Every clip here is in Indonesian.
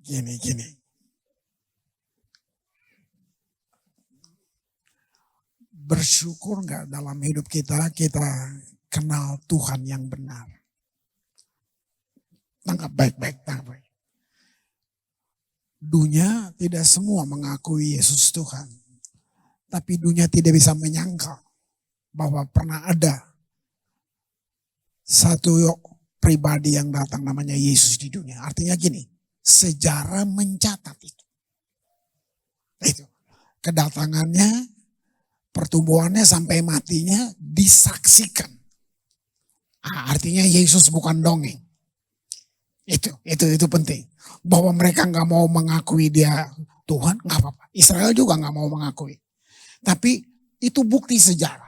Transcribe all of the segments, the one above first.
Gini. Bersyukur gak dalam hidup kita kenal Tuhan yang benar. Tangkap baik-baik. Dunia tidak semua mengakui Yesus Tuhan. Tapi dunia tidak bisa menyangkal bahwa pernah ada satu pribadi yang datang namanya Yesus di dunia. Artinya gini, sejarah mencatat itu. Kedatangannya, pertumbuhannya sampai matinya disaksikan. Artinya Yesus bukan dongeng. Itu penting. Bahwa mereka nggak mau mengakui dia Tuhan, nggak apa-apa. Israel juga nggak mau mengakui. Tapi itu bukti sejarah.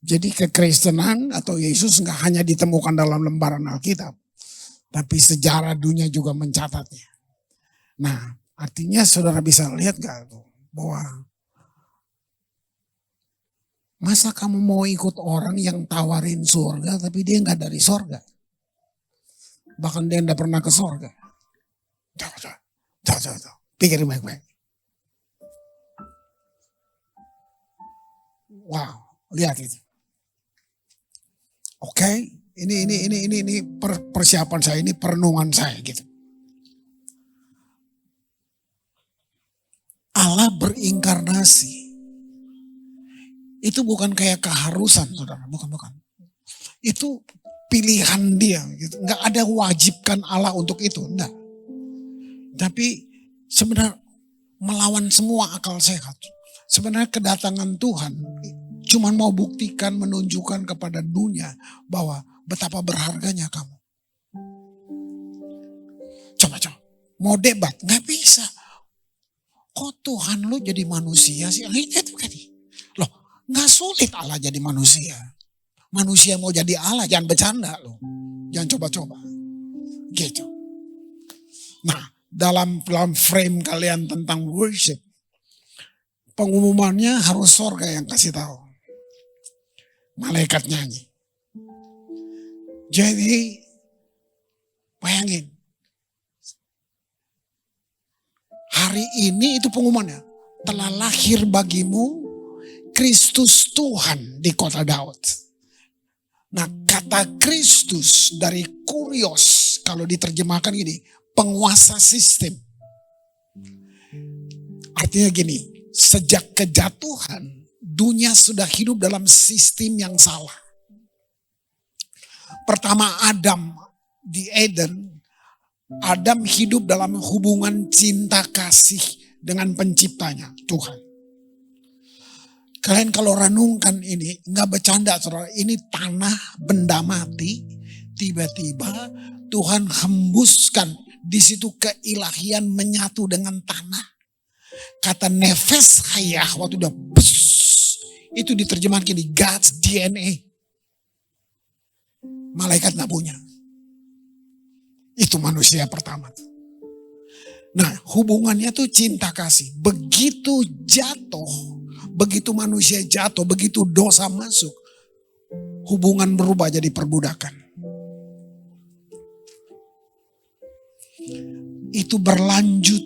Jadi kekristenan atau Yesus nggak hanya ditemukan dalam lembaran Alkitab, tapi sejarah dunia juga mencatatnya. Nah, artinya saudara bisa lihat gak tuh bahwa masa kamu mau ikut orang yang tawarin surga tapi dia nggak dari surga, bahkan dia nggak pernah ke surga. Jauh. Pikirin baik-baik. Wow, lihat itu. Oke, ini persiapan saya, ini perenungan saya gitu. Allah berinkarnasi. Itu bukan kayak keharusan, saudara, bukan. Itu pilihan dia, gitu. Nggak ada wajibkan Allah untuk itu, enggak. Tapi sebenarnya melawan semua akal sehat. Sebenarnya kedatangan Tuhan cuma mau buktikan, menunjukkan kepada dunia bahwa betapa berharganya kamu. Coba. Mau debat, gak bisa. Kok Tuhan lu jadi manusia sih? Itu kan. Loh, gak sulit Allah jadi manusia. Manusia mau jadi Allah, jangan bercanda loh. Jangan coba-coba. Gitu. Nah, dalam frame kalian tentang worship, pengumumannya harus sorga yang kasih tahu. Malaikat nyanyi. Jadi bayangin. Hari ini itu pengumumannya. Telah lahir bagimu Kristus Tuhan di kota Daud. Nah, kata Kristus dari kurios, kalau diterjemahkan gini, penguasa sistem. Artinya gini, sejak kejatuhan, dunia sudah hidup dalam sistem yang salah. Pertama Adam di Eden, Adam hidup dalam hubungan cinta kasih dengan penciptanya, Tuhan. Kalian kalau renungkan ini, nggak bercanda saudara, ini tanah benda mati, tiba-tiba Tuhan hembuskan, di situ keilahian menyatu dengan tanah. Kata nefes hayah waktu udah bus, itu diterjemahkan gini, God's DNA. Malaikat gak punya. Itu manusia pertama. Nah, hubungannya tuh cinta kasih. Begitu jatuh, begitu manusia jatuh, begitu dosa masuk, hubungan berubah jadi perbudakan. Itu berlanjut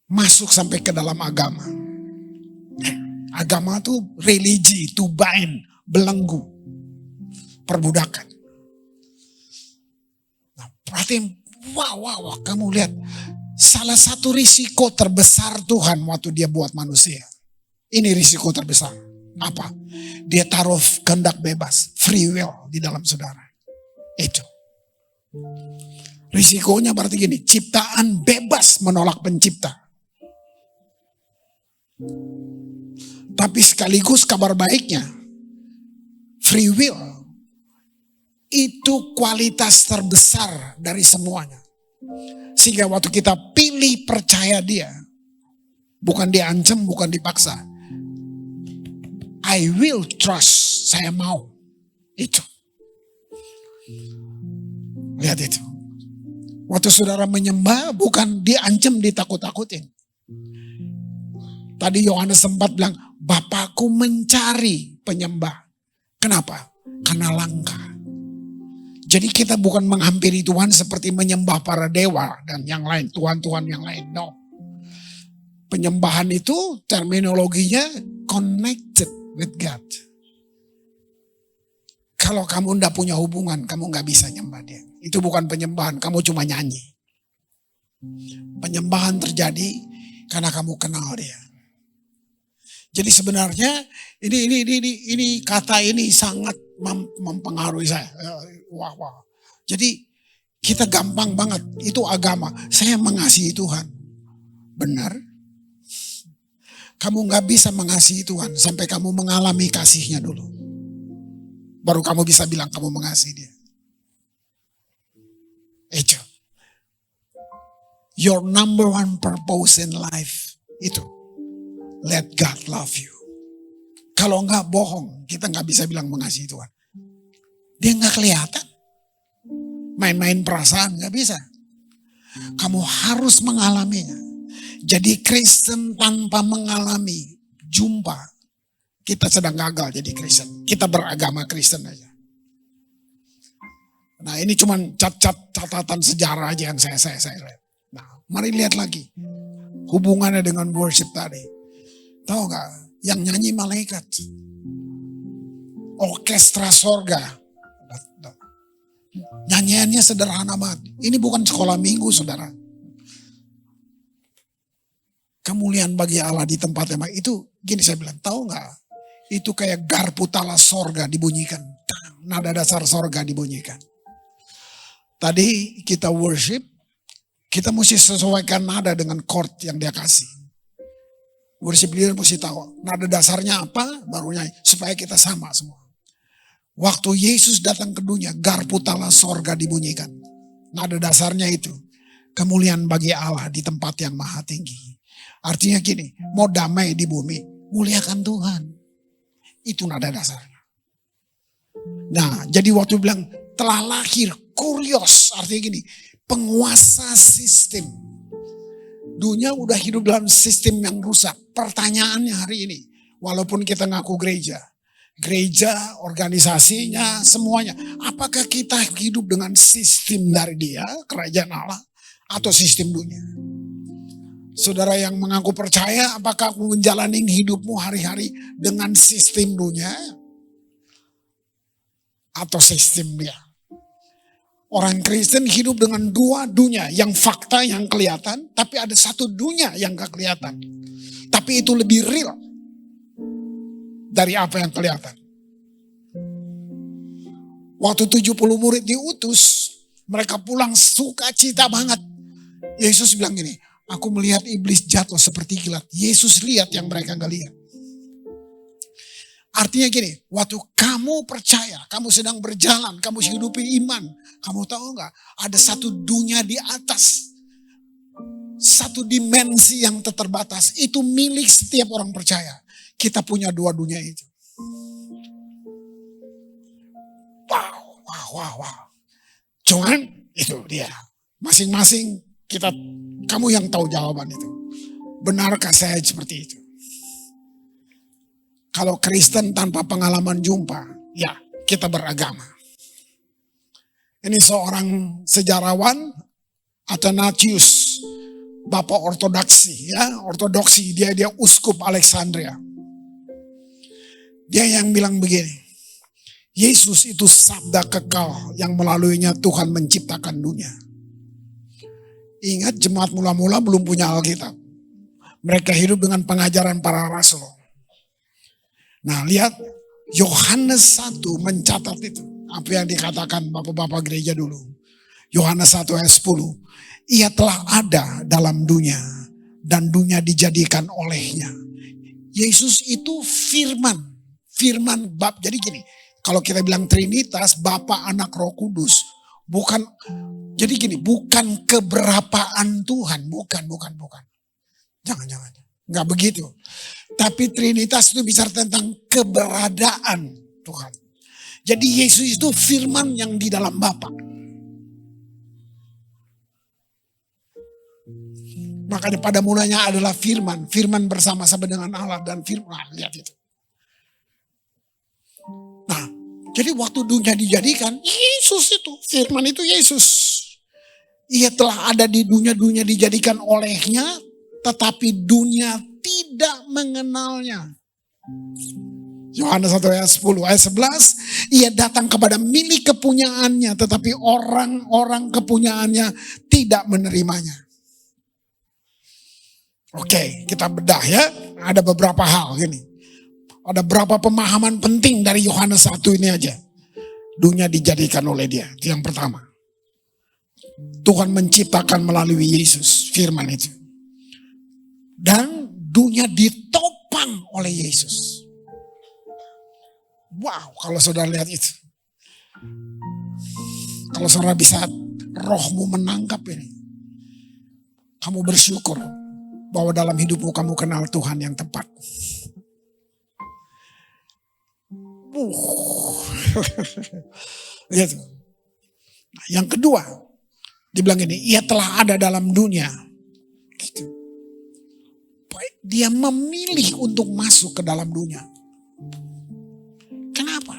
masuk sampai ke dalam agama. Agama tuh religi, to bind, belenggu, perbudakan. Nah, perhatiin, wow, kamu lihat, salah satu risiko terbesar Tuhan waktu dia buat manusia. Ini risiko terbesar. Apa? Dia taruh kehendak bebas, free will di dalam saudara. Itu. Risikonya berarti gini, ciptaan bebas menolak pencipta. Tapi sekaligus kabar baiknya, free will itu kualitas terbesar dari semuanya. Sehingga waktu kita pilih percaya dia, bukan diancam, bukan dipaksa. I will trust, saya mau. Itu. Lihat itu. Waktu saudara menyembah, bukan diancam, ditakut-takutin. Tadi Yohanes sempat bilang, Bapakku mencari penyembah. Kenapa? Karena langka. Jadi kita bukan menghampiri Tuhan seperti menyembah para dewa dan yang lain, Tuhan-Tuhan yang lain. No. Penyembahan itu terminologinya connected with God. Kalau kamu tidak punya hubungan, kamu nggak bisa nyembah dia. Itu bukan penyembahan, kamu cuma nyanyi. Penyembahan terjadi karena kamu kenal dia. Jadi sebenarnya ini kata ini sangat mempengaruhi saya. Wah. Jadi kita gampang banget, itu agama. Saya mengasihi Tuhan. Benar? Kamu nggak bisa mengasihi Tuhan sampai kamu mengalami kasihnya dulu. Baru kamu bisa bilang kamu mengasihi dia. Itu. Your number one purpose in life. Itu. Let God love you. Kalau enggak bohong, kita nggak bisa bilang mengasihi Tuhan. Dia nggak kelihatan. Main-main perasaan nggak bisa. Kamu harus mengalaminya. Jadi Kristen tanpa mengalami jumpa, kita sedang gagal jadi Kristen. Kita beragama Kristen aja. Nah ini cuma catatan sejarah aja yang saya lihat. Nah mari lihat lagi. Hubungannya dengan worship tadi. Tahu gak? Yang nyanyi malaikat. Orkestra sorga. Nyanyiannya sederhana banget. Ini bukan sekolah minggu saudara. Kemuliaan bagi Allah di tempat yang itu gini saya bilang, tahu nggak? Itu kayak garpu tala sorga dibunyikan, nada dasar sorga dibunyikan. Tadi kita worship, kita mesti sesuaikan nada dengan chord yang dia kasih. Worship leader mesti tahu nada dasarnya apa, baru nyanyi supaya kita sama semua. Waktu Yesus datang ke dunia, garpu tala sorga dibunyikan. Nada dasarnya itu kemuliaan bagi Allah di tempat yang maha tinggi. Artinya gini, mau damai di bumi, muliakan Tuhan. Itu nada dasarnya. Nah, jadi waktu bilang telah lahir, kurios, artinya gini, penguasa sistem. Dunia udah hidup dalam sistem yang rusak. Pertanyaannya hari ini, walaupun kita ngaku gereja, organisasinya, semuanya. Apakah kita hidup dengan sistem dari dia, kerajaan Allah, atau sistem dunia? Saudara yang mengaku percaya, apakah kamu menjalani hidupmu hari-hari dengan sistem dunia atau sistem dia? Orang Kristen hidup dengan dua dunia, yang fakta yang kelihatan, tapi ada satu dunia yang gak kelihatan. Tapi itu lebih real dari apa yang kelihatan. Waktu 70 murid diutus, mereka pulang sukacita banget. Yesus bilang gini, aku melihat iblis jatuh seperti kilat. Yesus lihat yang mereka gak lihat. Artinya gini, waktu kamu percaya, kamu sedang berjalan, kamu hidupi iman. Kamu tahu gak, ada satu dunia di atas. Satu dimensi yang terbatas. Itu milik setiap orang percaya. Kita punya dua dunia itu. Wow. Cuman itu dia. Masing-masing kamu yang tahu jawaban itu. Benarkah saya seperti itu? Kalau Kristen tanpa pengalaman jumpa, ya kita beragama. Ini seorang sejarawan, Athanasius, Bapak Ortodoksi, dia uskup Alexandria. Dia yang bilang begini, Yesus itu sabda kekal yang melaluinya Tuhan menciptakan dunia. Ingat jemaat mula-mula belum punya Alkitab. Mereka hidup dengan pengajaran para rasul. Nah lihat, Yohanes 1 mencatat itu. Apa yang dikatakan bapak-bapak gereja dulu. Yohanes 1 ayat 10. Ia telah ada dalam dunia dan dunia dijadikan olehnya. Yesus itu firman. Firman bab. Jadi gini, kalau kita bilang Trinitas, Bapa, Anak, Roh Kudus. Bukan, jadi gini, bukan keberapaan Tuhan. Bukan. Jangan. Enggak begitu. Tapi Trinitas itu bicara tentang keberadaan Tuhan. Jadi Yesus itu firman yang di dalam Bapa. Makanya pada mulanya adalah firman. Firman bersama-sama dengan Allah dan firman. Nah, lihat itu. Nah, Jadi waktu dunia dijadikan, Yesus itu, firman itu Yesus. Ia telah ada di dunia, dunia dijadikan olehnya, tetapi dunia tidak mengenalnya. Yohanes 1 ayat 10, ayat 11, ia datang kepada milik kepunyaannya, tetapi orang-orang kepunyaannya tidak menerimanya. Oke, kita bedah ya, ada beberapa hal gini. Ada beberapa pemahaman penting dari Yohanes 1 ini aja. Dunia dijadikan oleh dia, itu yang pertama. Tuhan menciptakan melalui Yesus, firman itu. Dan dunia ditopang oleh Yesus. Wow, kalau saudara lihat itu. Kalau saudara bisa rohmu menangkap ini. Kamu bersyukur bahwa dalam hidupmu kamu kenal Tuhan yang tepat. Gitu. Nah, yang kedua, dibilang ini, ia telah ada dalam dunia. Gitu. Dia memilih untuk masuk ke dalam dunia. Kenapa?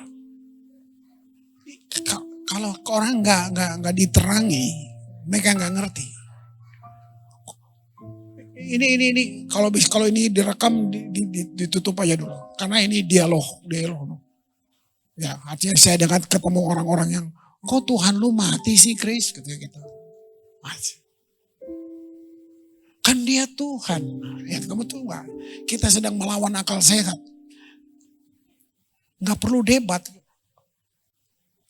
Kalau orang nggak diterangi, mereka nggak ngerti. Ini kalau ini direkam ditutup aja dulu, karena ini dialog. Ya, artinya saya dengan ketemu orang-orang yang, kok Tuhan lu mati sih Chris, gitu. Mati. Kan dia Tuhan. Ya, kamu tuh enggak. Kita sedang melawan akal sehat. Enggak perlu debat.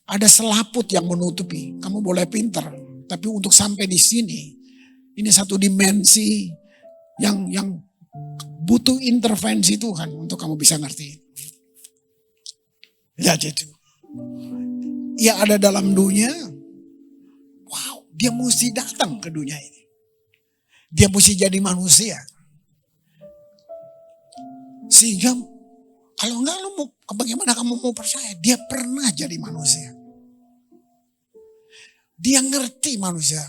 Ada selaput yang menutupi. Kamu boleh pintar, tapi untuk sampai di sini, ini satu dimensi yang butuh intervensi Tuhan untuk kamu bisa ngerti. Ya, itu. Ia ada dalam dunia. Wow, dia mesti datang ke dunia ini. Dia mesti jadi manusia. Sehingga kalau enggak, bagaimana kamu mau percaya? Dia pernah jadi manusia. Dia ngerti manusia.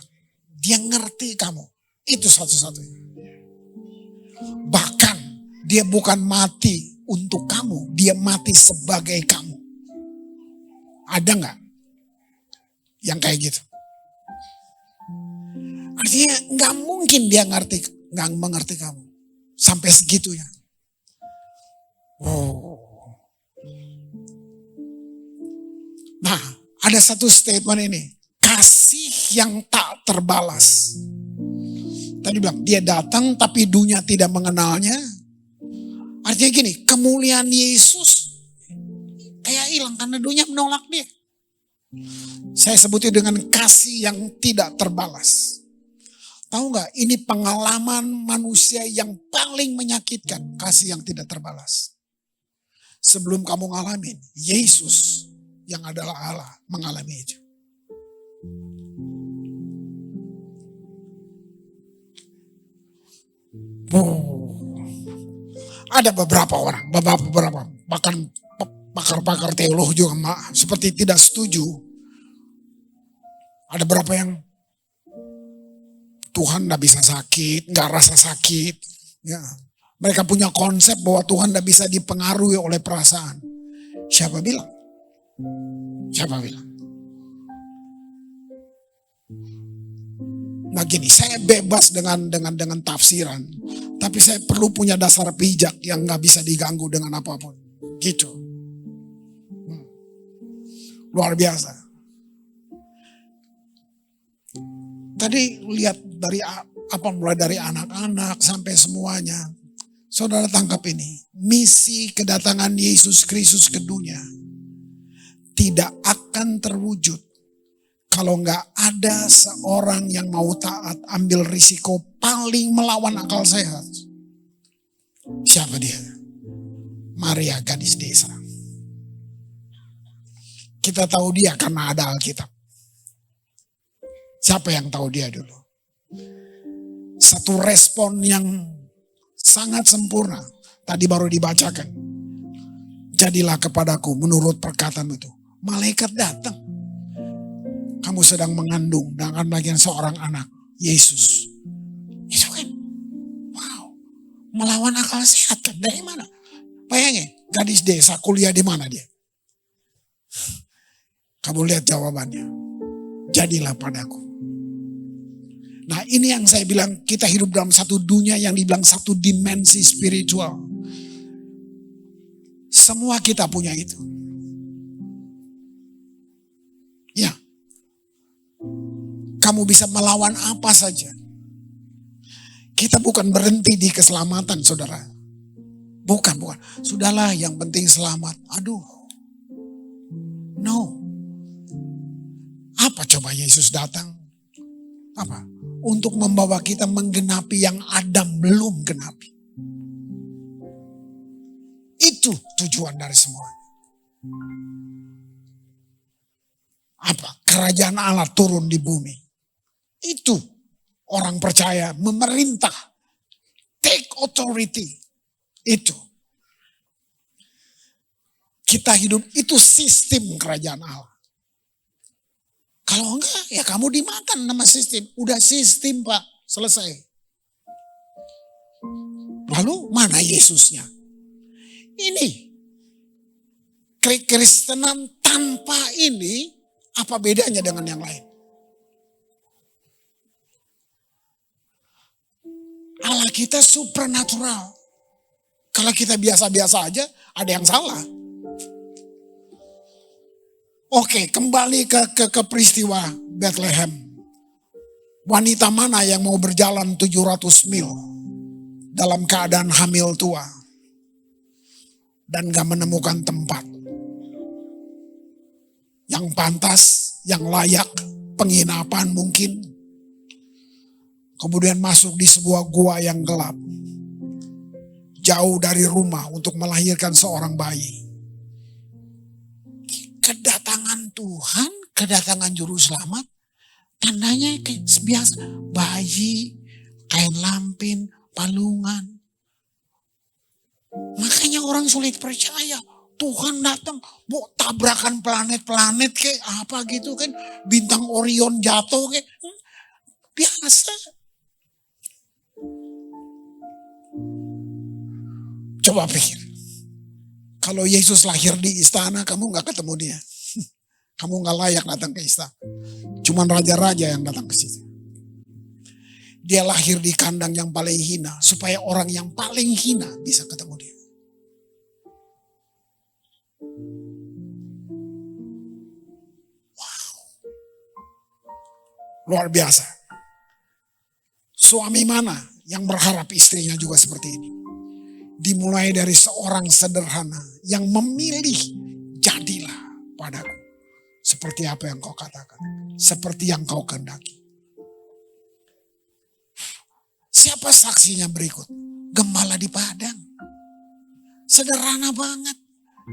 Dia ngerti kamu. Itu satu-satunya. Bahkan dia bukan mati untuk kamu. Dia mati sebagai kamu. Ada enggak yang kayak gitu? Artinya nggak mungkin dia nggak mengerti kamu sampai segitunya. Wow. Nah, ada satu statement ini, kasih yang tak terbalas. Tadi bilang dia datang tapi dunia tidak mengenalnya. Artinya gini, kemuliaan Yesus kayak hilang karena dunia menolak dia. Saya sebutnya dengan kasih yang tidak terbalas. Tahu nggak, ini pengalaman manusia yang paling menyakitkan, kasih yang tidak terbalas. Sebelum kamu ngalamin, Yesus yang adalah Allah mengalami itu. Ada beberapa orang, bahkan pakar-pakar teologi juga seperti tidak setuju. Ada beberapa yang Tuhan gak bisa sakit, gak rasa sakit. Ya. Mereka punya konsep bahwa Tuhan gak bisa dipengaruhi oleh perasaan. Siapa bilang? Nah gini, saya bebas dengan tafsiran. Tapi saya perlu punya dasar pijak yang gak bisa diganggu dengan apapun. Gitu. Luar biasa. Tadi lihat mulai dari anak-anak sampai semuanya. Saudara tangkap ini. Misi kedatangan Yesus Kristus ke dunia tidak akan terwujud kalau nggak ada seorang yang mau taat, ambil risiko paling melawan akal sehat. Siapa dia? Maria, gadis desa. Kita tahu dia karena ada Alkitab. Siapa yang tahu dia dulu? Satu respon yang sangat sempurna. Tadi baru dibacakan. Jadilah kepadaku menurut perkataan itu. Malaikat datang. Kamu sedang mengandung dengan bagian seorang anak. Yesus. Itu kan. Wow. Melawan akal sehat kan. Dari mana? Bayangin. Gadis desa kuliah di mana dia? Kamu lihat jawabannya. Jadilah padaku. Nah ini yang saya bilang, kita hidup dalam satu dunia yang dibilang satu dimensi spiritual. Semua kita punya itu. Ya. Kamu bisa melawan apa saja. Kita bukan berhenti di keselamatan, saudara. Bukan. Sudahlah, yang penting selamat. Aduh. No. Apa coba Yesus datang? Apa? Untuk membawa kita menggenapi yang Adam belum genapi. Itu tujuan dari semuanya. Apa? Kerajaan Allah turun di bumi. Itu orang percaya memerintah. Take authority. Itu. Kita hidup, itu sistem kerajaan Allah. Kalau enggak, ya kamu dimakan nama sistem. Udah sistem Pak, selesai. Lalu mana Yesusnya? Ini. Kekristenan tanpa ini, apa bedanya dengan yang lain? Allah kita supernatural. Kalau kita biasa-biasa aja, ada yang salah. Oke, kembali ke peristiwa Bethlehem. Wanita mana yang mau berjalan 700 mil dalam keadaan hamil tua dan gak menemukan tempat yang pantas, yang layak, penginapan mungkin. Kemudian masuk di sebuah gua yang gelap, jauh dari rumah untuk melahirkan seorang bayi. Kedatangan Tuhan, kedatangan Juru Selamat, tandanya kayak biasa, bayi, kain lampin, palungan. Makanya orang sulit percaya, Tuhan datang, tabrakan planet-planet kayak apa gitu kan, bintang Orion jatuh kayak, biasa. Coba pikir. Kalau Yesus lahir di istana, kamu gak ketemu dia. Kamu gak layak datang ke istana. Cuman raja-raja yang datang ke situ. Dia lahir di kandang yang paling hina, supaya orang yang paling hina bisa ketemu dia. Wow. Luar biasa. Suami mana yang berharap istrinya juga seperti ini? Dimulai dari seorang sederhana yang memilih, jadilah padaku seperti apa yang kau katakan, seperti yang kau kehendaki. Siapa saksinya berikut? Gembala di padang. Sederhana banget.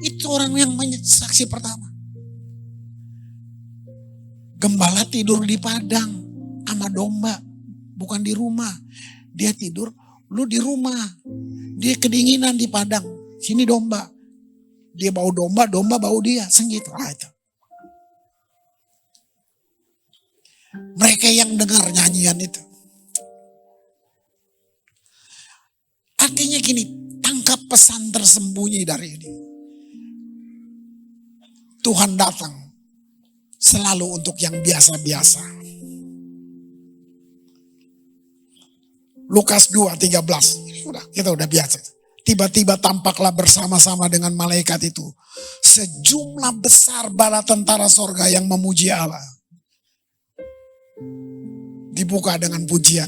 Itu orang yang saksi pertama. Gembala tidur di padang sama domba, bukan di rumah. Dia tidur, lu di rumah. Dia kedinginan di padang. Sini domba. Dia bau domba, domba bau dia. Segitu. Itu. Mereka yang dengar nyanyian itu. Artinya gini, tangkap pesan tersembunyi dari ini. Tuhan datang selalu untuk yang biasa-biasa. Lukas 2:13. Kita udah biasa. Tiba-tiba tampaklah bersama-sama dengan malaikat itu sejumlah besar bala tentara sorga yang memuji Allah. Dibuka dengan pujian.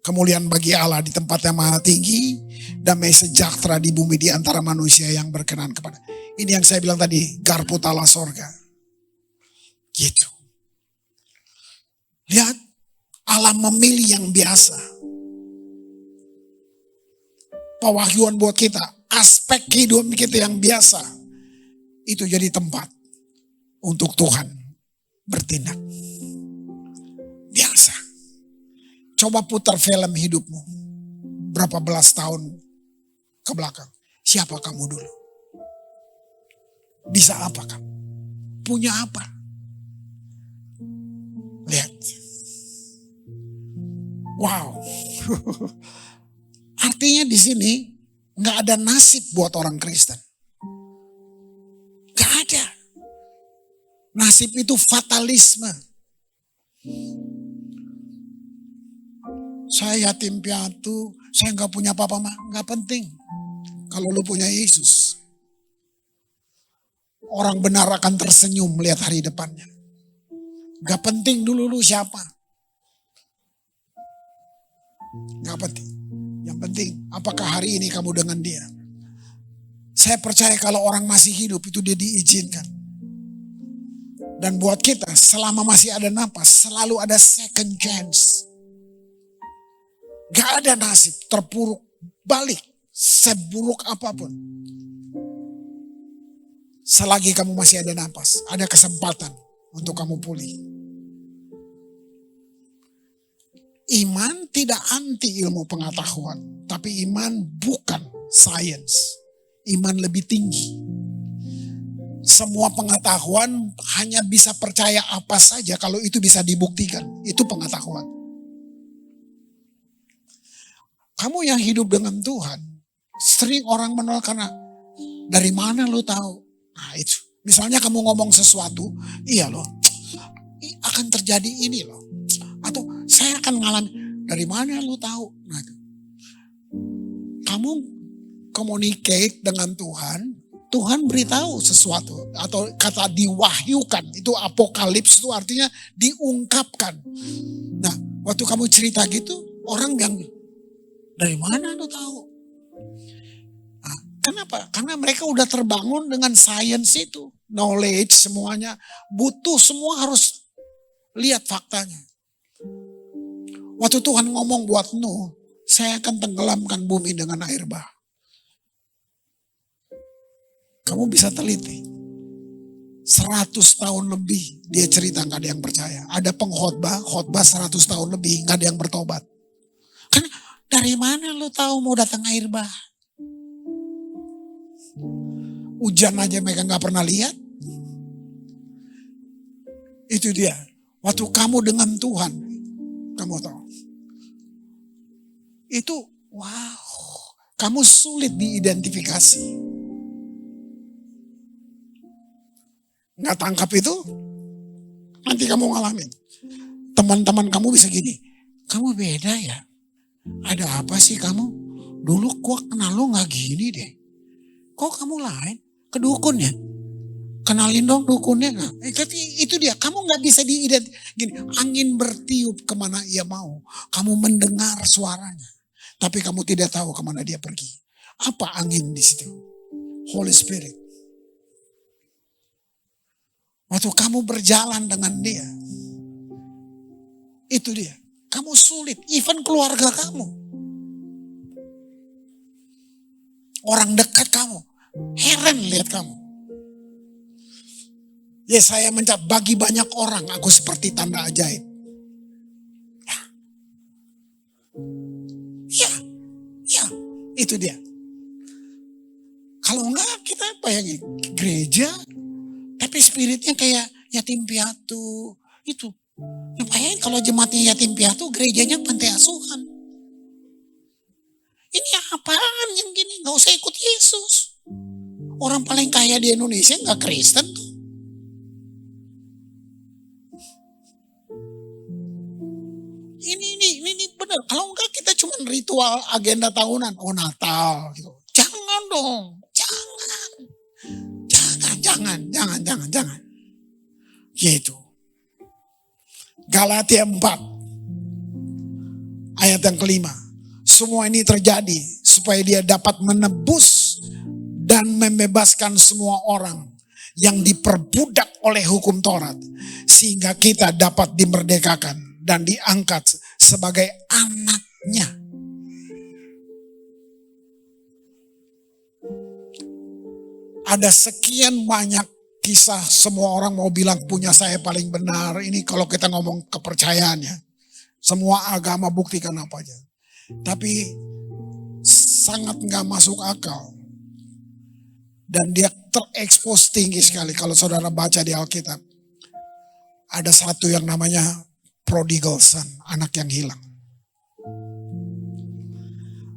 Kemuliaan bagi Allah di tempat yang maha tinggi, damai sejahtera di bumi di antara manusia yang berkenan kepada. Ini yang saya bilang tadi, garputala sorga. Gitu. Lihat, Allah memilih yang biasa. Pewahyuan buat kita, aspek kehidupan kita yang biasa, itu jadi tempat untuk Tuhan bertindak. Biasa. Coba putar film hidupmu, berapa belas tahun ke belakang. Siapa kamu dulu? Bisa apa kamu? Punya apa? Lihat. Wow. Artinya di sini nggak ada nasib buat orang Kristen. Nggak ada. Nasib itu fatalisme. Saya yatim piatu, saya nggak punya apa-apa, nggak penting. Kalau lu punya Yesus, orang benar akan tersenyum melihat hari depannya. Gak penting dulu lu siapa. Gak penting. Yang penting apakah hari ini kamu dengan dia. Saya percaya kalau orang masih hidup itu dia diizinkan. Dan buat kita selama masih ada napas selalu ada second chance. Gak ada nasib terpuruk balik seburuk apapun. Selagi kamu masih ada napas, ada kesempatan untuk kamu pulih. Iman tidak anti ilmu pengetahuan, tapi iman bukan sains. Iman lebih tinggi. Semua pengetahuan hanya bisa percaya apa saja kalau itu bisa dibuktikan. Itu pengetahuan. Kamu yang hidup dengan Tuhan, sering orang menolak karena dari mana lo tahu? Nah itu. Misalnya kamu ngomong sesuatu, iya loh, akan terjadi ini loh. Atau saya akan mengalami, dari mana lo tahu? Nah, kamu communicate dengan Tuhan, Tuhan beritahu sesuatu. Atau kata diwahyukan, itu apokalips itu artinya diungkapkan. Nah waktu kamu cerita gitu, orang yang dari mana lo tahu? Nah, kenapa? Karena mereka udah terbangun dengan sains itu. Knowledge semuanya. Butuh semua harus lihat faktanya. Waktu Tuhan ngomong buat Nuh, saya akan tenggelamkan bumi dengan air bah. Kamu bisa teliti. 100 tahun lebih dia cerita gak ada yang percaya. Ada pengkhotbah, khotbah 100 tahun lebih gak ada yang bertobat. Karena dari mana lu tahu mau datang air bah? Hujan aja mereka gak pernah lihat. Itu dia. Waktu kamu dengan Tuhan, kamu tahu. Itu wow. Kamu sulit diidentifikasi. Gak tangkap itu, nanti kamu ngalamin. Teman-teman kamu bisa gini, kamu beda ya. Ada apa sih kamu? Dulu gua kenal lu gak gini deh. Kok kamu lain? Ke dukun ya? Kenalin dong dukunnya gak? Tapi itu dia, kamu gak bisa diidentifikasi. Gini, angin bertiup kemana ia mau. Kamu mendengar suaranya. Tapi kamu tidak tahu kemana dia pergi. Apa angin di situ? Holy Spirit. Waktu kamu berjalan dengan dia. Itu dia. Kamu sulit, even keluarga kamu. Orang dekat kamu. Heran lihat kamu. Ya saya mencap bagi banyak orang aku seperti tanda ajaib. Ya, itu dia. Kalau enggak kita apa ya, gereja, tapi spiritnya kayak yatim piatu. Itu. Ngapain kalau jemaatnya yatim piatu, gerejanya pantai asuhan. Ini apaan yang gini? Gak usah ikut Yesus. Orang paling kaya di Indonesia gak Kristen tuh. Ini benar. Kalau enggak kita cuma ritual agenda tahunan. Oh Natal gitu. Jangan dong. Jangan. Gitu. Galatia 4. Ayat yang kelima. Semua ini terjadi supaya dia dapat menebus dan membebaskan semua orang yang diperbudak oleh hukum Taurat. Sehingga kita dapat dimerdekakan dan diangkat sebagai anaknya. Ada sekian banyak kisah semua orang mau bilang punya saya paling benar. Ini kalau kita ngomong kepercayaannya. Semua agama buktikan apa aja. Tapi sangat gak masuk akal. Dan dia terekspos tinggi sekali. Kalau saudara baca di Alkitab. Ada satu yang namanya prodigal son. Anak yang hilang.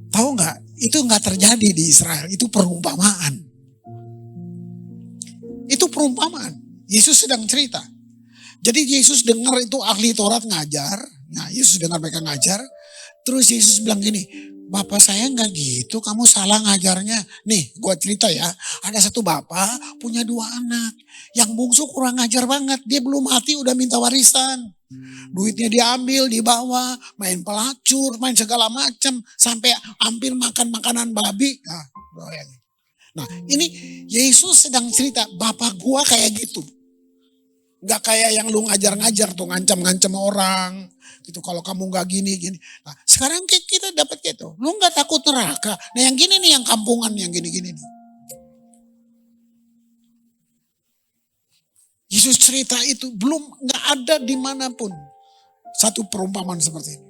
Tahu gak? Itu gak terjadi di Israel. Itu perumpamaan. Itu perumpamaan. Yesus sedang cerita. Jadi Yesus dengar itu ahli Taurat ngajar. Nah Yesus dengar mereka ngajar. Terus Yesus bilang gini, Bapak saya nggak gitu, kamu salah ngajarnya. Nih gua cerita ya, ada satu bapak punya 2 anak. Yang bungsu kurang ngajar banget, dia belum mati udah minta warisan. Duitnya diambil, dibawa, main pelacur, main segala macam. Sampai hampir makan makanan babi. Nah ini Yesus sedang cerita, bapak gua kayak gitu. Gak kayak yang lu ngajar-ngajar tuh, ngancam-ngancam orang. Gitu, kalau kamu gak gini. Nah sekarang kita dapat gitu, lu gak takut neraka. Nah yang gini nih, yang kampungan, yang gini-gini nih. Yesus cerita itu belum gak ada dimanapun satu perumpamaan seperti ini.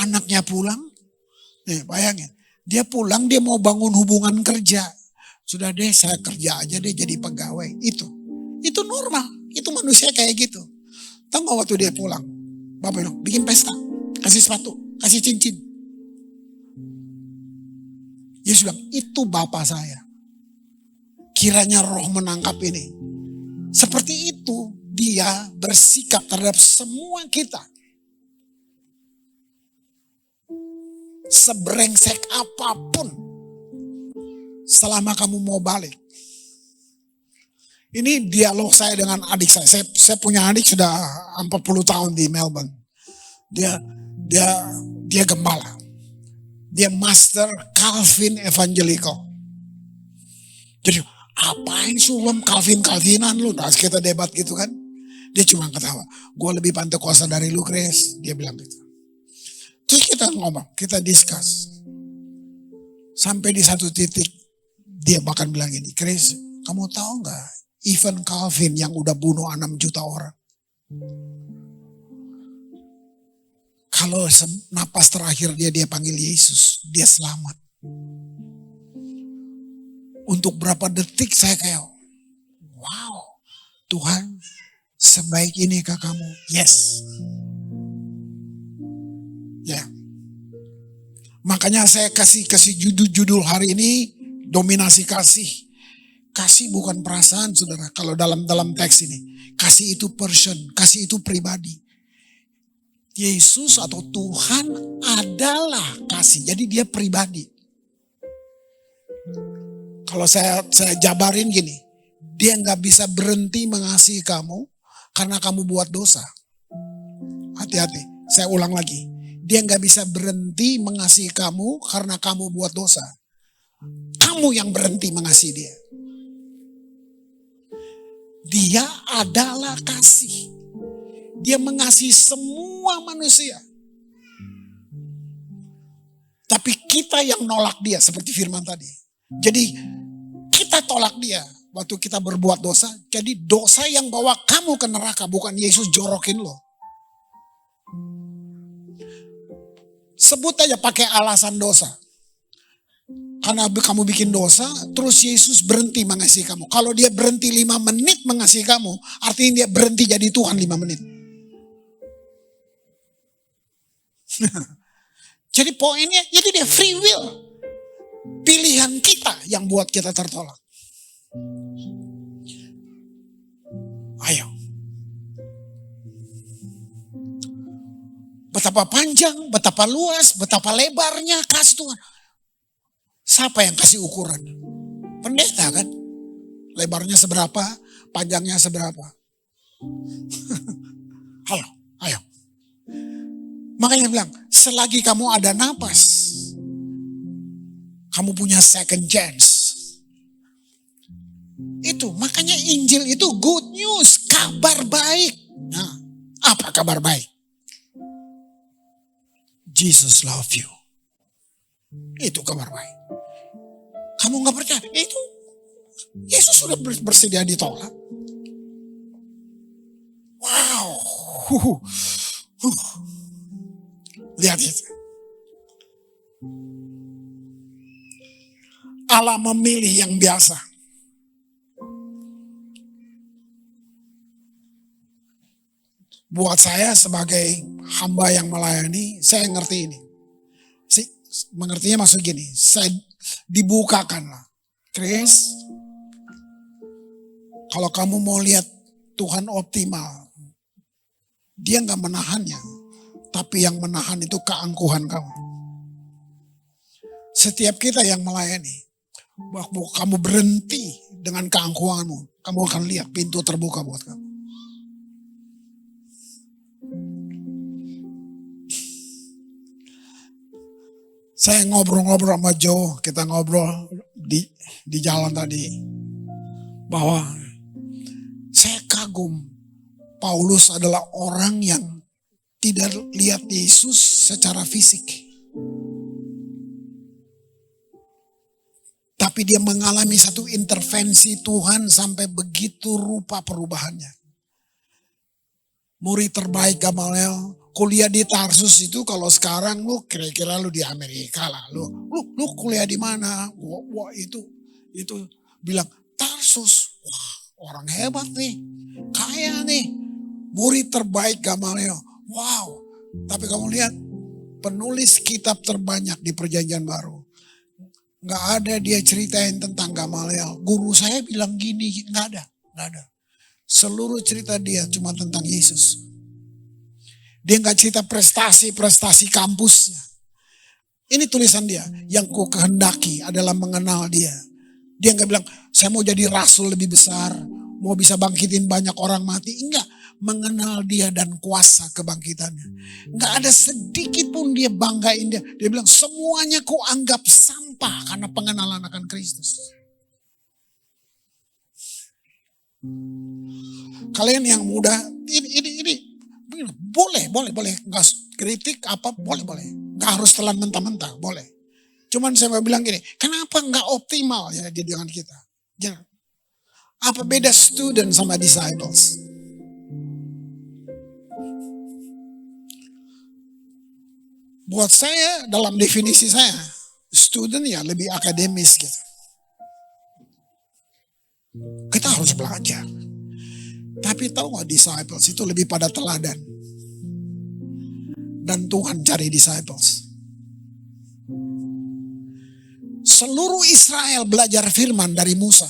Anaknya pulang, bayangin. Dia pulang, dia mau bangun hubungan kerja. Sudah deh, saya kerja aja deh jadi pegawai. Itu normal. Itu manusia kayak gitu. Tahu gak waktu dia pulang? Bapak bilang, bikin pesta. Kasih sepatu, kasih cincin. Yesus bilang, itu Bapak saya. Kiranya roh menangkap ini. Seperti itu dia bersikap terhadap semua kita. Sebrengsek apapun. Selama kamu mau balik. Ini dialog saya dengan adik saya. Saya punya adik sudah 40 tahun di Melbourne. Dia gembala. Dia master Calvin Evangelical. Jadi apain sulam Calvinan lu? Nah, kita debat gitu kan. Dia cuma ketawa. Gue lebih Pentakosta dari lu, Chris. Dia bilang gitu. Terus kita ngomong, kita discuss. Sampai di satu titik dia bahkan bilang gini, Chris, kamu tahu nggak? Even Calvin yang udah bunuh 6 juta orang. Kalau napas terakhir dia panggil Yesus, dia selamat. Untuk berapa detik saya kayak, wow, Tuhan sebaik ini kah kamu? Yes. Ya. Makanya saya kasih judul hari ini, dominasi kasih. Kasih bukan perasaan, saudara. Kalau dalam teks ini, kasih itu person, kasih itu pribadi. Yesus atau Tuhan adalah kasih. Jadi dia pribadi. Kalau saya jabarin gini, dia nggak bisa berhenti mengasihi kamu karena kamu buat dosa. Hati-hati, saya ulang lagi. Dia nggak bisa berhenti mengasihi kamu karena kamu buat dosa. Kamu yang berhenti mengasihi dia. Dia adalah kasih. Dia mengasihi semua manusia. Tapi kita yang nolak dia seperti firman tadi. Jadi kita tolak dia waktu kita berbuat dosa. Jadi dosa yang bawa kamu ke neraka, bukan Yesus jorokin lo. Sebut aja pakai alasan dosa. Karena kamu bikin dosa, terus Yesus berhenti mengasihi kamu. Kalau dia berhenti 5 menit mengasihi kamu, artinya dia berhenti jadi Tuhan 5 menit. Jadi poinnya, itu dia free will. Pilihan kita yang buat kita tertolak. Ayo. Betapa panjang, betapa luas, betapa lebarnya kasih Tuhan. Siapa yang kasih ukuran? Pendeta kan? Lebarnya seberapa, panjangnya seberapa. Halo, ayo. Makanya bilang, selagi kamu ada napas, kamu punya second chance. Itu, makanya Injil itu good news, kabar baik. Nah, apa kabar baik? Jesus love you. Itu kabar baik. Kamu gak percaya? Itu Yesus sudah bersedia ditolak. Wow. Lihat itu. Allah memilih yang biasa. Buat saya sebagai hamba yang melayani, saya ngerti ini. Mengertinya maksud gini, saya dibukakan lah. Chris, Kalau kamu mau lihat Tuhan optimal, dia nggak menahannya, tapi yang menahan itu keangkuhan kamu. Setiap kita yang melayani, waktu kamu berhenti dengan keangkuhanmu, kamu akan lihat pintu terbuka buat kamu. Saya ngobrol-ngobrol sama Joe, kita ngobrol di jalan tadi, bahwa saya kagum, Paulus adalah orang yang tidak lihat Yesus secara fisik. Tapi dia mengalami satu intervensi Tuhan sampai begitu rupa perubahannya. Murid terbaik Gamaliel, kuliah di Tarsus itu kalau sekarang lu kira-kira lu di Amerika lah. Lu kuliah di mana? Wah itu bilang Tarsus. Wah, orang hebat nih. Kaya nih. Murid terbaik Gamaliel. Wow. Tapi kamu lihat penulis kitab terbanyak di Perjanjian Baru. Nggak ada dia ceritain tentang Gamaliel. Guru saya bilang gini, nggak ada. Seluruh cerita dia cuma tentang Yesus. Dia nggak cerita prestasi kampusnya. Ini tulisan dia, yang ku kehendaki adalah mengenal dia. Dia nggak bilang, saya mau jadi rasul lebih besar, mau bisa bangkitin banyak orang mati. Enggak, mengenal dia dan kuasa kebangkitannya. Nggak ada sedikit pun dia banggain dia. Dia bilang, semuanya ku anggap sampah karena pengenalan akan Kristus. Kalian yang muda, ini boleh, nggak kritik apa boleh, nggak harus telan mentah-mentah, boleh. Cuman saya mau bilang gini, kenapa nggak optimal ya dia dengan kita? Jangan. Apa beda student sama disciples? Buat saya, dalam definisi saya, student ya lebih akademis gitu. Kita harus belajar. Tapi tahu gak, disciples itu lebih pada teladan. Dan Tuhan cari disciples. Seluruh Israel belajar firman dari Musa.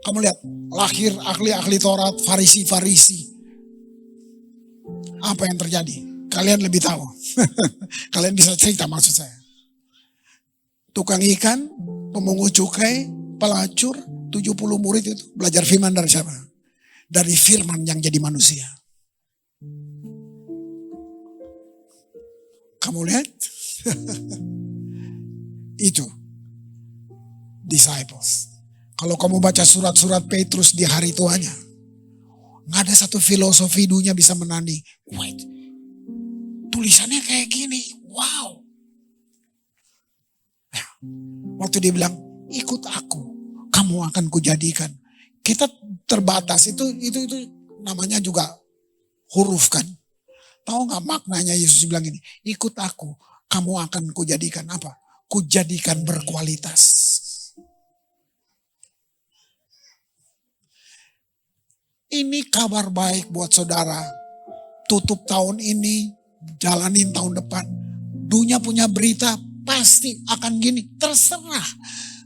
Kamu lihat, lahir ahli-ahli Taurat, Farisi. Apa yang terjadi? Kalian lebih tahu. Kalian bisa cerita maksud saya. Tukang ikan, pemungut cukai, pelacur, 70 murid itu belajar firman dari siapa? Dari firman yang jadi manusia. Kamu lihat? Itu disciples. Kalau kamu baca surat-surat Petrus di hari tuanya, nggak ada satu filosofi dunia bisa menanding. Wait, tulisannya kayak gini. Wow. Nah, waktu dia bilang, ikut aku, kamu akan kujadikan. Kita terbatas, itu namanya juga huruf kan. Tahu gak maknanya Yesus bilang ini, ikut aku, kamu akan kujadikan apa? Kujadikan berkualitas. Ini kabar baik buat saudara. Tutup tahun ini, jalanin tahun depan. Dunia punya berita pasti akan gini, terserah.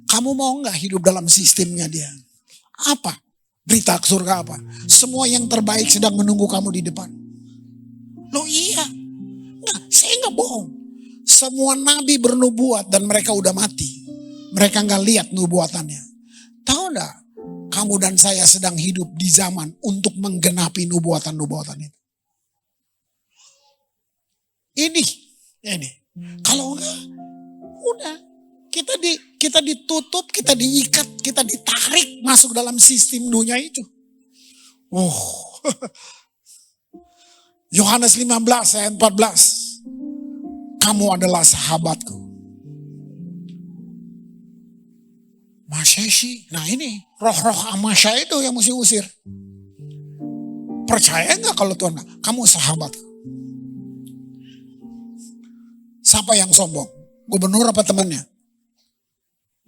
Kamu mau gak hidup dalam sistemnya dia? Apa? Berita surga apa? Semua yang terbaik sedang menunggu kamu di depan. Loh iya. Nah, saya gak bohong. Semua nabi bernubuat dan mereka udah mati. Mereka gak lihat nubuatannya. Tahu gak? Kamu dan saya sedang hidup di zaman untuk menggenapi nubuatan-nubuatan itu. Ini. Kalau enggak, udah. Kita ditutup, kita diikat, kita ditarik masuk dalam sistem dunia itu. Yohanes 15 ayat 14. Kamu adalah sahabatku. Masya. Nah ini, roh-roh amasya itu yang mesti usir. Percaya gak kalau Tuhan, kamu sahabatku. Siapa yang sombong? Gubernur apa temannya?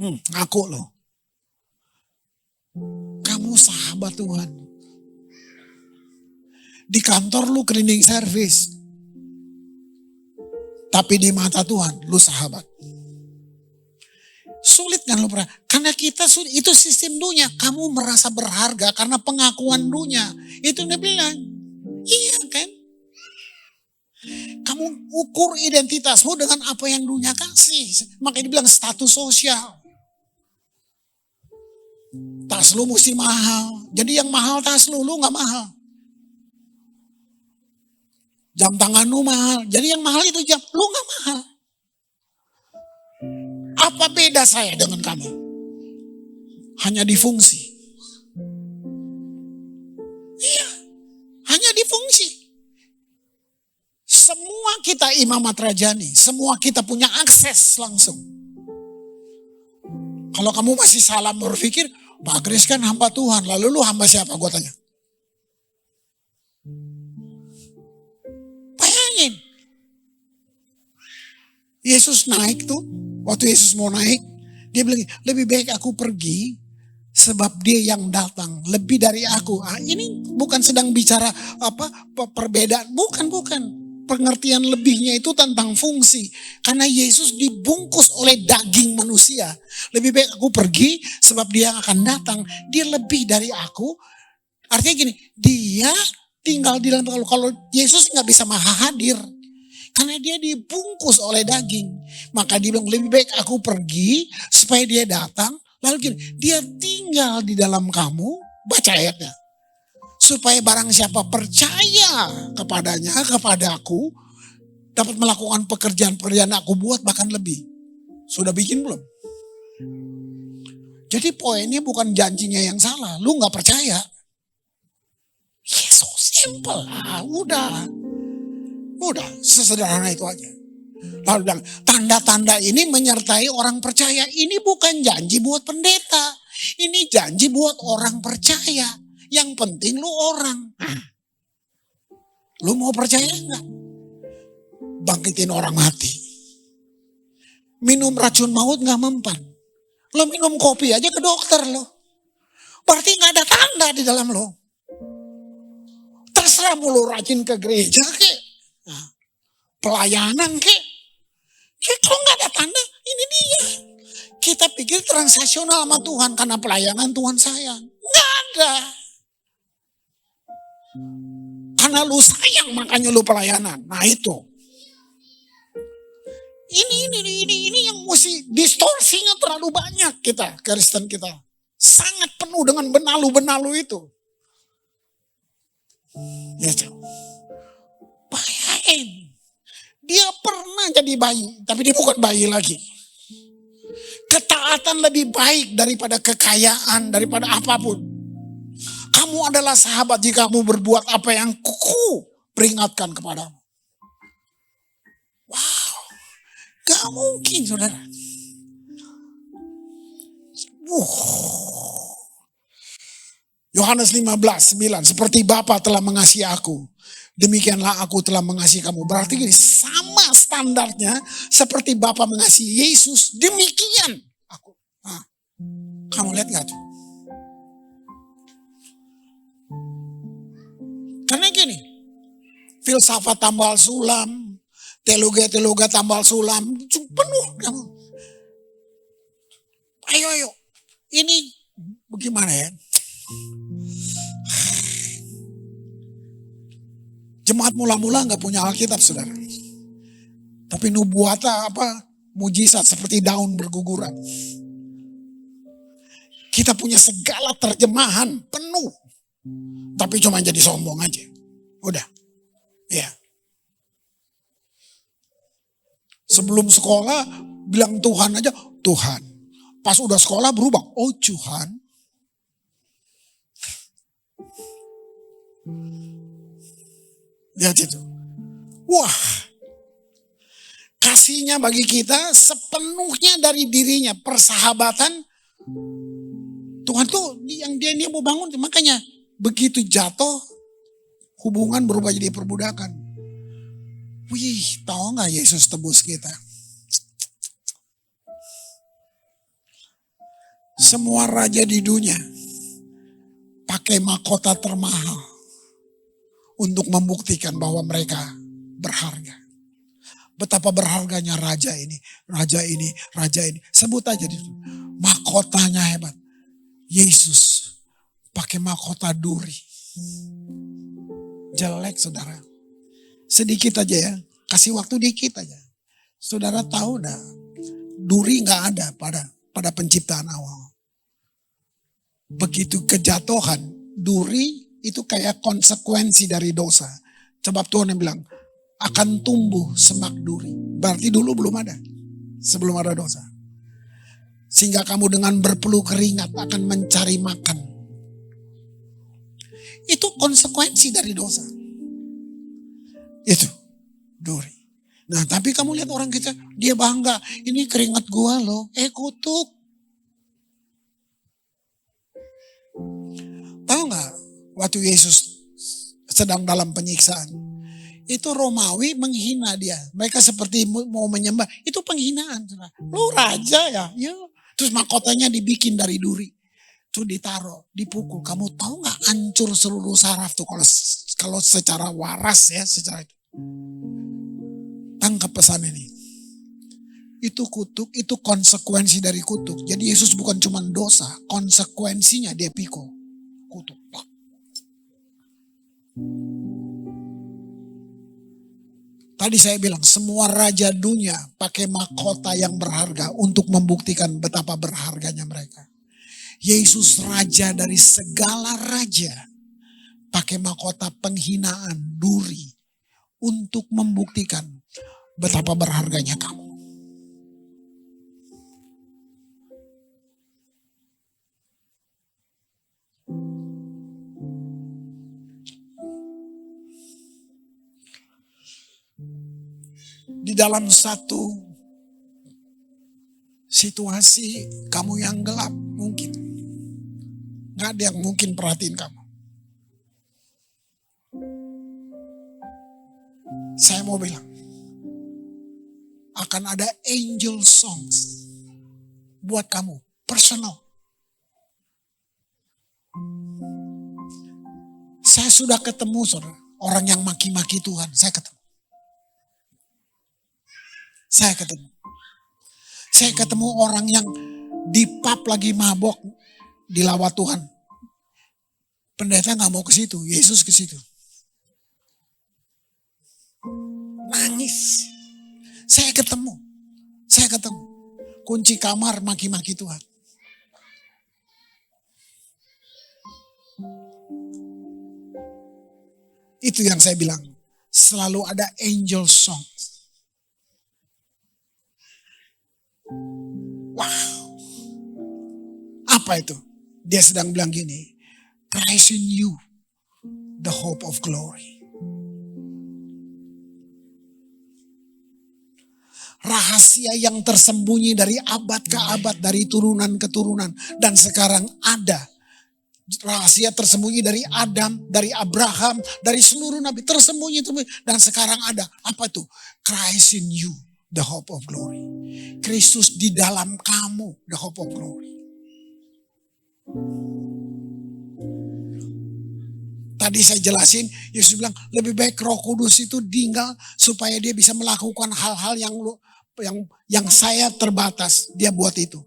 Ngaku loh. Kamu sahabat Tuhan. Di kantor lu cleaning service. Tapi di mata Tuhan lu sahabat. Sulit kan lu pernah? Kan Karena kita itu sistem dunia. Kamu merasa berharga karena pengakuan dunia. Itu dia bilang. Iya kan? Kamu ukur identitasmu dengan apa yang dunia kasih. Makanya dibilang status sosial. Tas lu mesti mahal. Jadi yang mahal tas lu gak mahal. Jam tangan lu mahal. Jadi yang mahal itu jam, lu gak mahal. Apa beda saya dengan kamu? Hanya di fungsi. Iya, hanya di fungsi. Semua kita imamat rajani, semua kita punya akses langsung. Kalau kamu masih salah berpikir, Pak Kris kan hamba Tuhan, lalu lu hamba siapa? Gue tanya. Bayangin. Yesus naik tuh, waktu Yesus mau naik, dia bilang, lebih baik aku pergi, sebab dia yang datang, lebih dari aku. Ini bukan sedang bicara perbedaan, bukan. Pengertian lebihnya itu tentang fungsi. Karena Yesus dibungkus oleh daging manusia. Lebih baik aku pergi, sebab dia akan datang. Dia lebih dari aku. Artinya gini, dia tinggal di dalam, kalau Yesus gak bisa maha hadir. Karena dia dibungkus oleh daging. Maka dia bilang, lebih baik aku pergi, supaya dia datang. Lalu gini, dia tinggal di dalam kamu, baca ayatnya. Supaya barang siapa percaya kepadanya, kepadaku, dapat melakukan pekerjaan-pekerjaan aku buat bahkan lebih. Sudah bikin belum? Jadi poinnya bukan janjinya yang salah. Lu gak percaya. Ya so simple lah, udah. Sesederhana itu aja. Lalu bilang, tanda-tanda ini menyertai orang percaya. Ini bukan janji buat pendeta. Ini janji buat orang percaya. Yang penting lu orang. Lu mau percaya enggak? Bangkitin orang mati. Minum racun maut gak mempan. Lu minum kopi aja ke dokter lo. Berarti gak ada tanda di dalam lo. Terserah mau lu rajin ke gereja kek. Pelayanan kek. Kalau gak ada tanda, ini dia. Kita pikir transaksional sama Tuhan karena pelayanan Tuhan sayang. Gak ada. Karena lu sayang makanya lu pelayanan. Nah itu. Ini yang mesti distorsinya terlalu banyak kita, Kristen kita. Sangat penuh dengan benalu-benalu itu. Gitu. Bayangin. Dia pernah jadi bayi, tapi dia bukan bayi lagi. Ketaatan lebih baik daripada kekayaan, daripada apapun. Kamu adalah sahabat jika kamu berbuat apa yang kuku peringatkan kepadamu. Wow, gak mungkin saudara. Yohanes 15:9, seperti Bapa telah mengasihi aku, demikianlah aku telah mengasihi kamu. Berarti gini, sama standarnya seperti Bapa mengasihi Yesus, demikian aku. Nah, kamu lihat gak tuh? Karena gini, filsafat tambal sulam, teologi tambal sulam, penuh. Ayo. Ini bagaimana ya? Jemaat mula-mula gak punya Alkitab, saudara. Tapi nubuatan mujizat seperti daun berguguran. Kita punya segala terjemahan penuh. Tapi cuma jadi sombong aja. Udah. Ya. Sebelum sekolah bilang Tuhan aja, Tuhan. Pas udah sekolah berubah, oh Tuhan. Lihat itu. Wah. Kasihnya bagi kita sepenuhnya dari dirinya. Persahabatan. Tuhan tuh yang dia mau bangun. Makanya begitu jatuh, hubungan berubah jadi perbudakan. Wih, tahu gak Yesus tebus kita? Semua raja di dunia pakai mahkota termahal untuk membuktikan bahwa mereka berharga. Betapa berharganya raja ini. Sebut aja di mahkota mahkotanya hebat. Yesus pakai mahkota duri. Jelek saudara. Sedikit aja ya. Kasih waktu dikit aja. Saudara tahu dah. Duri gak ada pada penciptaan awal. Begitu kejatuhan. Duri itu kayak konsekuensi dari dosa. Sebab Tuhan yang bilang. Akan tumbuh semak duri. Berarti dulu belum ada. Sebelum ada dosa. Sehingga kamu dengan berpeluh keringat akan mencari makan. Itu konsekuensi dari dosa. Itu duri. Nah tapi kamu lihat orang kita, dia bangga. Ini keringat gua loh, kutuk. Tahu gak waktu Yesus sedang dalam penyiksaan. Itu Romawi menghina dia. Mereka seperti mau menyembah. Itu penghinaan. Lu raja ya. Terus mahkotanya dibikin dari duri. Itu ditaruh, dipukul. Kamu tahu gak hancur seluruh saraf tuh kalau secara waras ya, secara itu. Tangkap pesan ini. Itu kutuk, itu konsekuensi dari kutuk. Jadi Yesus bukan cuma dosa, konsekuensinya dia pikul. Kutuk. Tadi saya bilang semua raja dunia pakai mahkota yang berharga untuk membuktikan betapa berharganya mereka. Yesus raja dari segala raja pakai mahkota penghinaan duri untuk membuktikan betapa berharganya kamu. Di dalam satu situasi kamu yang gelap mungkin. Gak ada yang mungkin perhatiin kamu. Saya mau bilang. Akan ada angel songs. Buat kamu. Personal. Saya sudah ketemu saudara. Orang yang maki-maki Tuhan. Saya ketemu. Saya ketemu orang yang di pub lagi mabok dilawat Tuhan. Pendeta gak mau ke situ, Yesus ke situ. Nangis. Saya ketemu. Kunci kamar maki-maki Tuhan. Itu yang saya bilang. Selalu ada angel song. Wow. Apa itu? Dia sedang bilang gini. Christ in you. The hope of glory. Rahasia yang tersembunyi dari abad ke abad. Dari turunan ke turunan. Dan sekarang ada. Rahasia tersembunyi dari Adam. Dari Abraham. Dari seluruh nabi. Tersembunyi. Dan sekarang ada. Apa itu? Christ in you. The hope of glory. Kristus di dalam kamu. The hope of glory. Tadi saya jelasin, Yesus bilang lebih baik Roh Kudus itu tinggal supaya dia bisa melakukan hal-hal yang saya terbatas. Dia buat itu.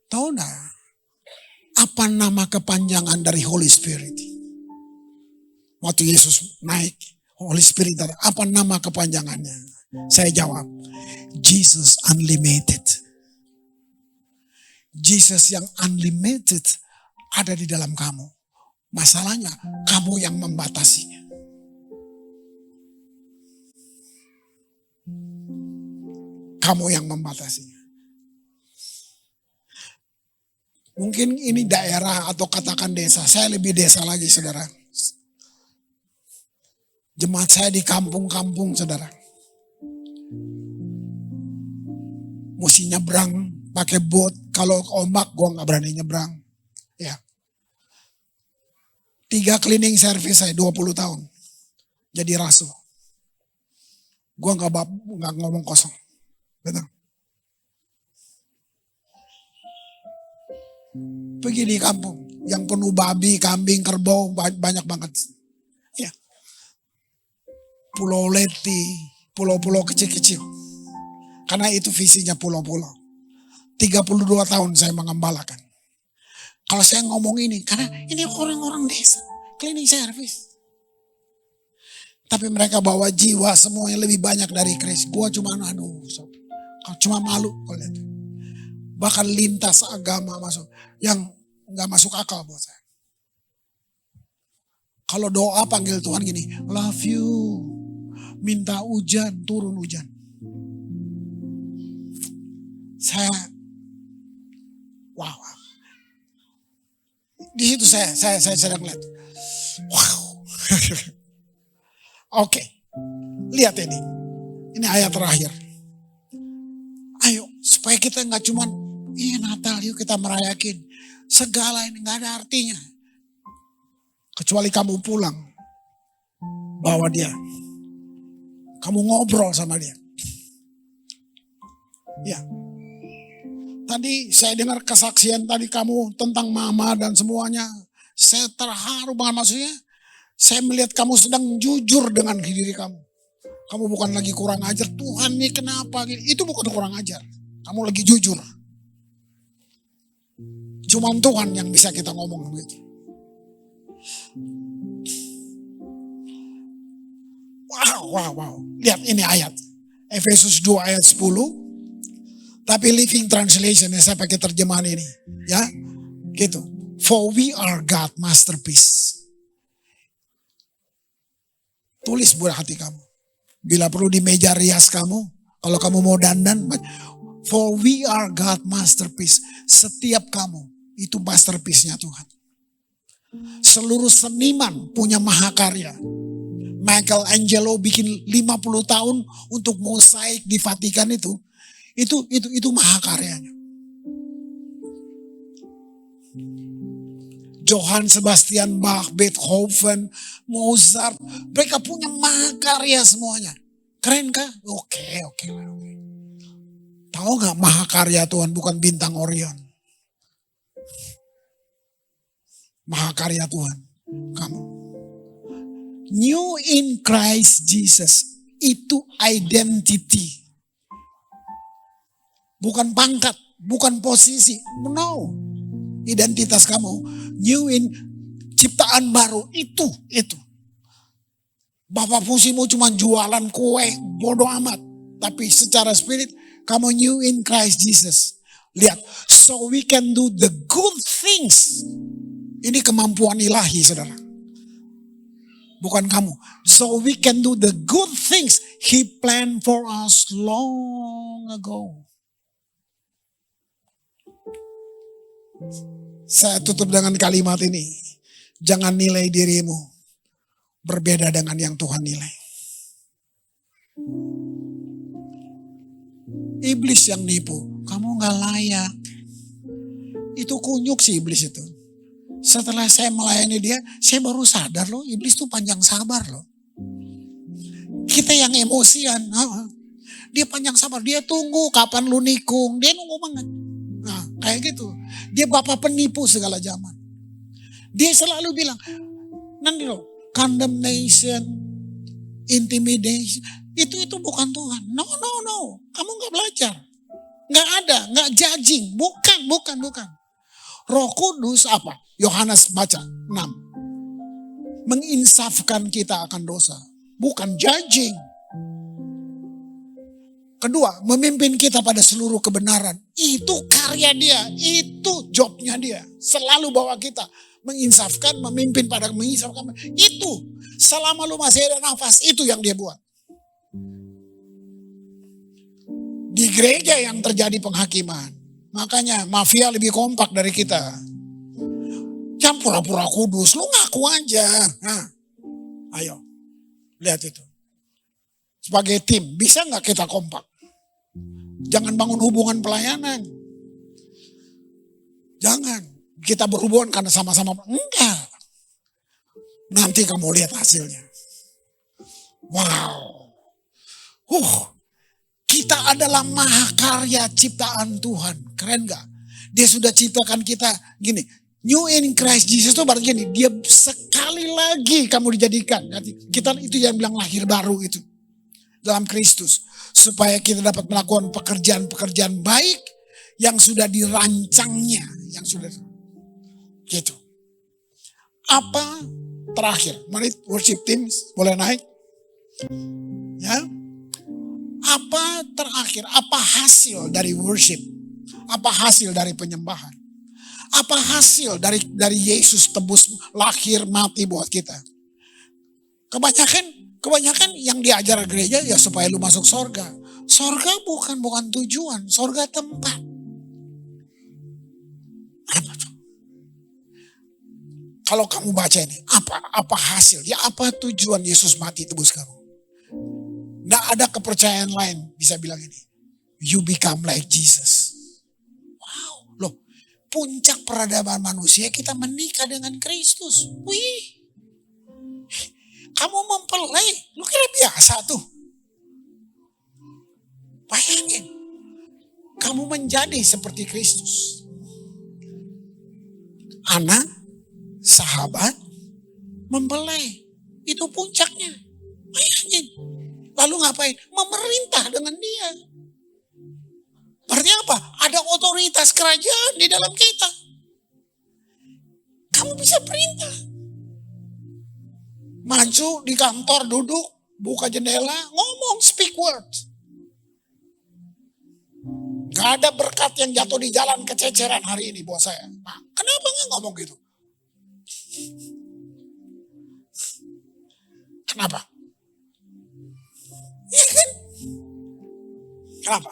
Tahu enggak? Apa nama kepanjangan dari Holy Spirit? Waktu Yesus naik, Holy Spirit, apa nama kepanjangannya? Saya jawab, Jesus Unlimited. Jesus yang unlimited ada di dalam kamu. Masalahnya, kamu yang membatasinya. Kamu yang membatasinya. Mungkin ini daerah atau katakan desa. Saya lebih desa lagi saudara. Jemaat saya di kampung-kampung saudara. Mesti nyebrang pakai boat. Kalau ombak gue gak berani nyebrang. Ya. 3 cleaning service saya 20 tahun. Jadi rasul. Gue gak ngomong kosong. Betul. Pergi di kampung. Yang penuh babi, kambing, kerbau. Banyak banget. Ya. Pulau Leti. Pulau-pulau kecil-kecil. Karena itu visinya pulau-pulau. 32 tahun saya mengembalakan. Kalau saya ngomong ini, karena ini orang-orang desa, cleaning service. Tapi mereka bawa jiwa semuanya lebih banyak dari Kristus. Gua cuma cuma malu. Bahkan lintas agama masuk, yang gak masuk akal buat saya. Kalau doa panggil Tuhan gini, love you, minta hujan, turun hujan. Saya, wow. Di situ saya sedang lihat. Wow. Oke. Lihat ini. Ini ayat terakhir. Ayo, supaya kita nggak cuman, Natal yuk kita merayakin. Segala ini nggak ada artinya. Kecuali kamu pulang. Bawa dia. Kamu ngobrol sama dia. Ya. Tadi saya dengar kesaksian tadi kamu tentang mama dan semuanya. Saya terharu banget, maksudnya. Saya melihat kamu sedang jujur dengan diri kamu. Kamu bukan lagi kurang ajar. Tuhan nih kenapa? Itu bukan kurang ajar. Kamu lagi jujur. Cuman Tuhan yang bisa kita ngomong begitu. Wow. Lihat ini ayat. Efesus 2 ayat 10. Tapi Living Translation saya pakai terjemahan ini. Ya, gitu. For we are God masterpiece. Tulis buat hati kamu. Bila perlu di meja rias kamu. Kalau kamu mau dandan. For we are God masterpiece. Setiap kamu itu masterpiece-nya Tuhan. Seluruh seniman punya mahakarya. Michelangelo bikin 50 tahun untuk mosaik di Vatikan itu. Itu mahakaryanya. Johann Sebastian Bach, Beethoven, Mozart, mereka punya mahakarya semuanya. Keren kah? Oke. Tahu gak mahakarya Tuhan bukan bintang Orion? Mahakarya Tuhan, kamu. New in Christ Jesus, itu identity. Bukan pangkat, bukan posisi. No. Identitas kamu. New in ciptaan baru. Itu. Bapak fungsimu cuma jualan kue. Bodoh amat. Tapi secara spirit, kamu new in Christ Jesus. Lihat. So we can do the good things. Ini kemampuan ilahi, saudara. Bukan kamu. So we can do the good things He planned for us long ago. Saya tutup dengan kalimat ini. Jangan nilai dirimu berbeda dengan yang Tuhan nilai. Iblis yang nipu. Kamu gak layak. Itu kunyuk sih iblis itu. Setelah saya melayani dia, saya baru sadar loh. Iblis tuh panjang sabar loh. Kita yang emosian. Dia panjang sabar. Dia tunggu kapan lu nikung. Dia nunggu banget. Nah kayak gitu. Dia bapak penipu segala zaman. Dia selalu bilang, nanti loh, condemnation, intimidation, itu bukan Tuhan. No. Kamu gak belajar. Gak ada, gak judging. Bukan. Roh Kudus apa? Yohanes baca 6. Menginsafkan kita akan dosa. Bukan judging. Kedua, memimpin kita pada seluruh kebenaran. Itu karya dia. Itu jobnya dia. Selalu bawa kita. Menginsafkan, memimpin pada menginsafkan. Itu. Selama lu masih ada nafas, itu yang dia buat. Di gereja yang terjadi penghakiman. Makanya mafia lebih kompak dari kita. Jangan pura-pura kudus. Lu ngaku aja. Nah, ayo. Lihat itu. Sebagai tim, bisa gak kita kompak? Jangan bangun hubungan pelayanan. Jangan. Kita berhubungan karena sama-sama. Enggak. Nanti kamu lihat hasilnya. Wow. Kita adalah mahakarya ciptaan Tuhan. Keren gak? Dia sudah ciptakan kita gini. New in Christ Jesus itu berarti gini. Dia sekali lagi kamu dijadikan. Kita itu yang bilang lahir baru itu. Dalam Kristus. Supaya kita dapat melakukan pekerjaan-pekerjaan baik Yang sudah dirancangnya. Yang sudah gitu. Apa terakhir? Mari worship team boleh naik. Ya. Apa terakhir? Apa hasil dari worship? Apa hasil dari penyembahan? Apa hasil dari Yesus tebus lahir mati buat kita? Kebanyakan yang diajar gereja ya supaya lu masuk sorga. Sorga bukan tujuan, sorga tempat. Apa tuh? Kalau kamu baca ini, apa hasil? Ya apa tujuan Yesus mati tebus kamu? Nggak ada kepercayaan lain bisa bilang ini. You become like Jesus. Wow, loh, puncak peradaban manusia kita menikah dengan Kristus. Wih, kamu mempelai, lu kira biasa tuh? Bayangin, kamu menjadi seperti Kristus. Anak, sahabat, mempelai, itu puncaknya. Bayangin. Lalu ngapain? Memerintah dengan dia. Berarti apa? Ada otoritas kerajaan di dalam kita. Kamu bisa perintah. Maju di kantor, duduk, buka jendela, ngomong, speak word. Gak ada berkat yang jatuh di jalan kececeran hari ini buat saya. Nah, kenapa gak ngomong gitu? Kenapa? Iya kan? Kenapa?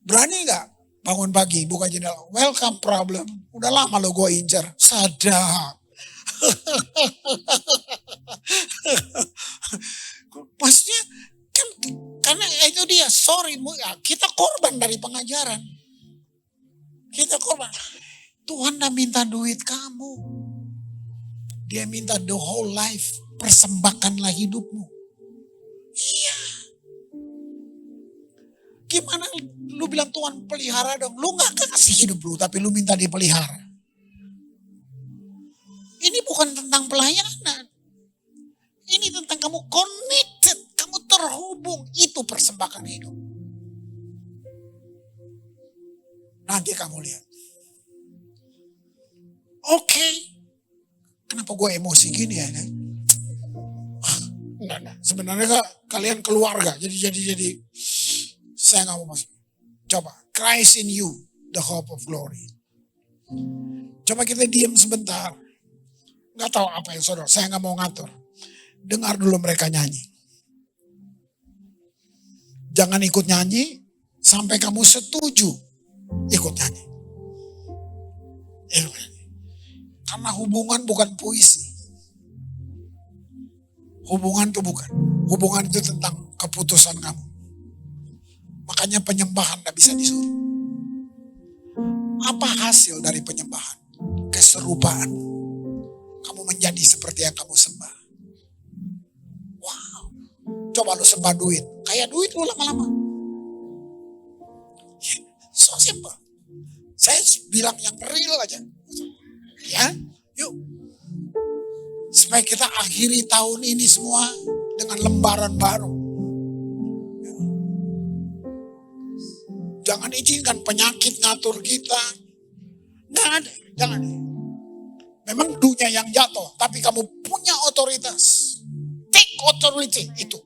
Berani gak bangun pagi, buka jendela, welcome problem. Udah lama lo gue incer, sadar. Maksudnya kan karena itu dia, sorry, kita korban dari pengajaran. Kita korban. Tuhan dah minta duit kamu. Dia minta the whole life, persembahkanlah hidupmu. Iya. Gimana lu bilang Tuhan pelihara dong? Lu gak kasih hidup lu, tapi lu minta dipelihara. Ini bukan tentang pelayanan. Ini tentang kamu connected, kamu terhubung. Itu persembahkan hidup. Nanti kamu lihat. Oke. Kenapa gue emosi gini ya? Enggak. Sebenarnya kalian keluarga. Jadi saya gak mau masuk. Coba. Christ in you, the hope of glory. Coba kita diam sebentar. Gak tahu apa yang saudara. Saya gak mau ngatur. Dengar dulu mereka nyanyi. Jangan ikut nyanyi sampai kamu setuju ikut nyanyi. Karena hubungan bukan puisi. Hubungan itu bukan. Hubungan itu tentang keputusan kamu. Makanya penyembahan gak bisa disuruh. Apa hasil dari penyembahan? Keserupaan. Kamu menjadi seperti yang kamu sembah. Wow. Coba lu sembah duit. Kayak duit lu lama-lama. So simple. Saya bilang yang real aja. Ya, yuk. Supaya kita akhiri tahun ini semua dengan lembaran baru. Jangan izinkan penyakit ngatur kita. Nggak ada, jangan. Memang dunia yang jatuh, tapi kamu punya otoritas. Take authority itu.